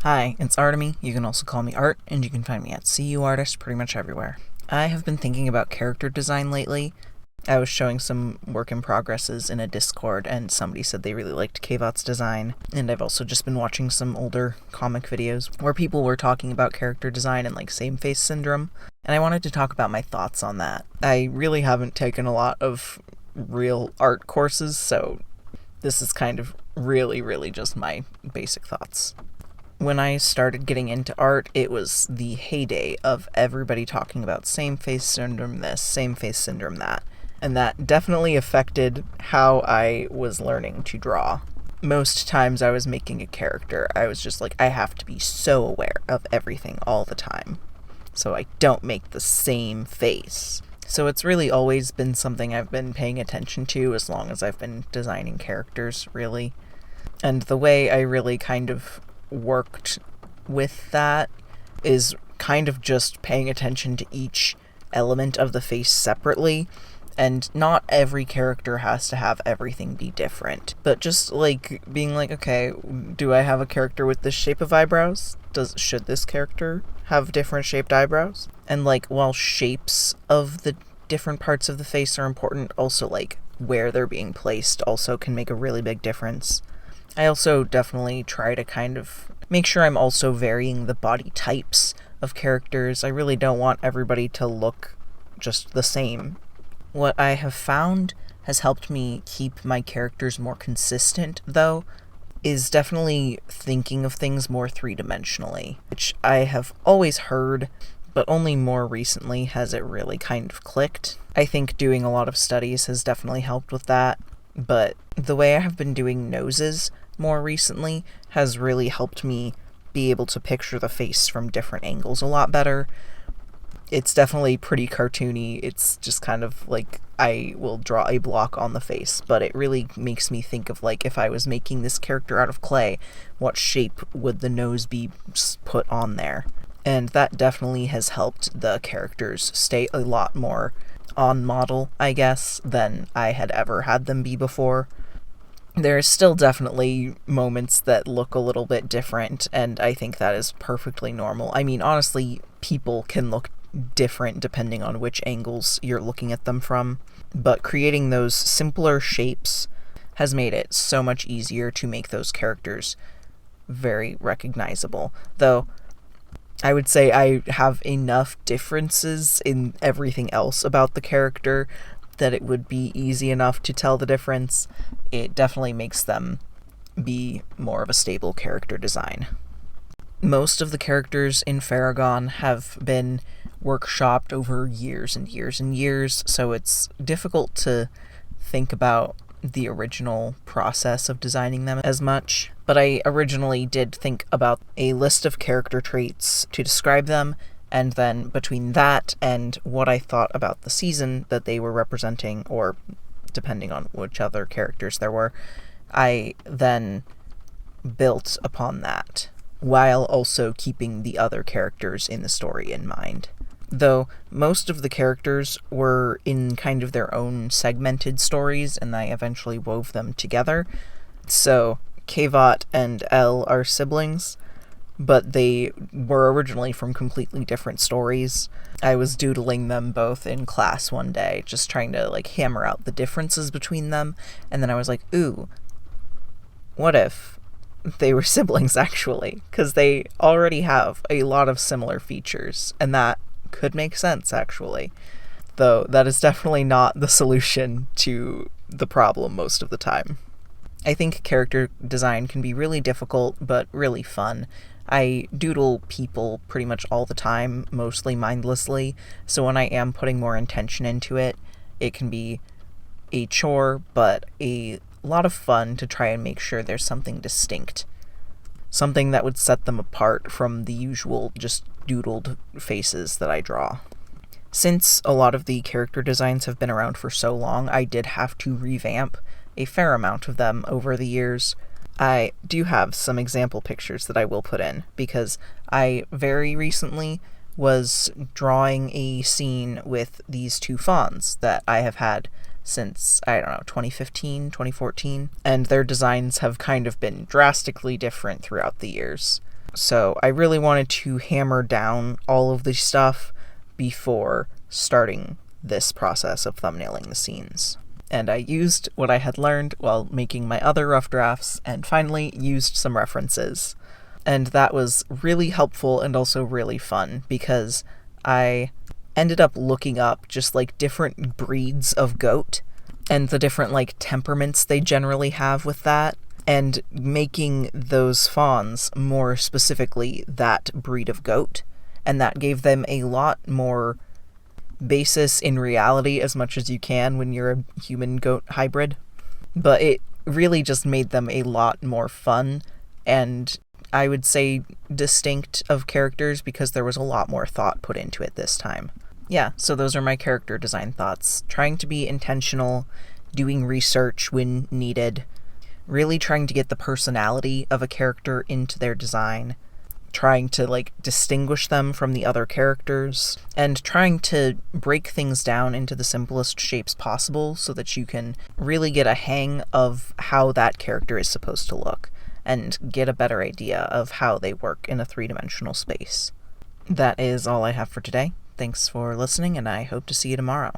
Hi, it's Artemy. You can also call me Art, and you can find me at CU Artist pretty much everywhere. I have been thinking about character design lately. I was showing some work in progresses in a Discord, and somebody said they really liked Kavot's design. And I've also just been watching some older comic videos where people were talking about character design and same-face syndrome, and I wanted to talk about my thoughts on that. I really haven't taken a lot of real art courses, so this is kind of really just my basic thoughts. When I started getting into art, it was the heyday of everybody talking about same-face syndrome this, same-face syndrome that. And that definitely affected how I was learning to draw. Most times I was making a character, I was just I have to be so aware of everything all the time, so I don't make the same face. So it's really always been something I've been paying attention to as long as I've been designing characters, really. And the way I really kind of worked with that is kind of just paying attention to each element of the face separately, and not every character has to have everything be different, but just being okay, do I have a character with this shape of eyebrows? Should this character have different shaped eyebrows? And while shapes of the different parts of the face are important, also where they're being placed also can make a really big difference. I also definitely try to kind of make sure I'm also varying the body types of characters. I really don't want everybody to look just the same. What I have found has helped me keep my characters more consistent, though, is definitely thinking of things more three-dimensionally, which I have always heard, but only more recently has it really kind of clicked. I think doing a lot of studies has definitely helped with that, but the way I have been doing noses more recently has really helped me be able to picture the face from different angles a lot better. It's definitely pretty cartoony. It's just kind of I will draw a block on the face, but it really makes me think of if I was making this character out of clay, what shape would the nose be put on there? And that definitely has helped the characters stay a lot more on model, I guess, than I had ever had them be before. There's still definitely moments that look a little bit different, and I think that is perfectly normal. I mean, honestly, people can look different depending on which angles you're looking at them from, but creating those simpler shapes has made it so much easier to make those characters very recognizable. Though, I would say I have enough differences in everything else about the character that it would be easy enough to tell the difference. It definitely makes them be more of a stable character design. Most of the characters in Faragon have been workshopped over years and years and years, so it's difficult to think about the original process of designing them as much. But I originally did think about a list of character traits to describe them, and then between that and what I thought about the season that they were representing, or depending on which other characters there were, I then built upon that, while also keeping the other characters in the story in mind. Though most of the characters were in kind of their own segmented stories, and I eventually wove them together. So Kavot and Elle are siblings, but they were originally from completely different stories. I was doodling them both in class one day, just trying to hammer out the differences between them, and then I was ooh, what if they were siblings actually? Because they already have a lot of similar features, and that could make sense actually. Though that is definitely not the solution to the problem most of the time. I think character design can be really difficult, but really fun. I doodle people pretty much all the time, mostly mindlessly, so when I am putting more intention into it, it can be a chore, but a lot of fun to try and make sure there's something distinct. Something that would set them apart from the usual just doodled faces that I draw. Since a lot of the character designs have been around for so long, I did have to revamp a fair amount of them over the years. I do have some example pictures that I will put in, because I very recently was drawing a scene with these two fawns that I have had since, 2015, 2014, and their designs have kind of been drastically different throughout the years. So I really wanted to hammer down all of the stuff before starting this process of thumbnailing the scenes. And I used what I had learned while making my other rough drafts, and finally used some references. And that was really helpful and also really fun, because I ended up looking up just like different breeds of goat and the different like temperaments they generally have with that, and making those fawns more specifically that breed of goat. And that gave them a lot more basis in reality, as much as you can when you're a human goat hybrid. But it really just made them a lot more fun, and I would say distinct of characters, because there was a lot more thought put into it this time. Yeah, so those are my character design thoughts. Trying to be intentional, doing research when needed, really trying to get the personality of a character into their design, trying to like distinguish them from the other characters, and trying to break things down into the simplest shapes possible so that you can really get a hang of how that character is supposed to look and get a better idea of how they work in a three-dimensional space. That is all I have for today. Thanks for listening, and I hope to see you tomorrow.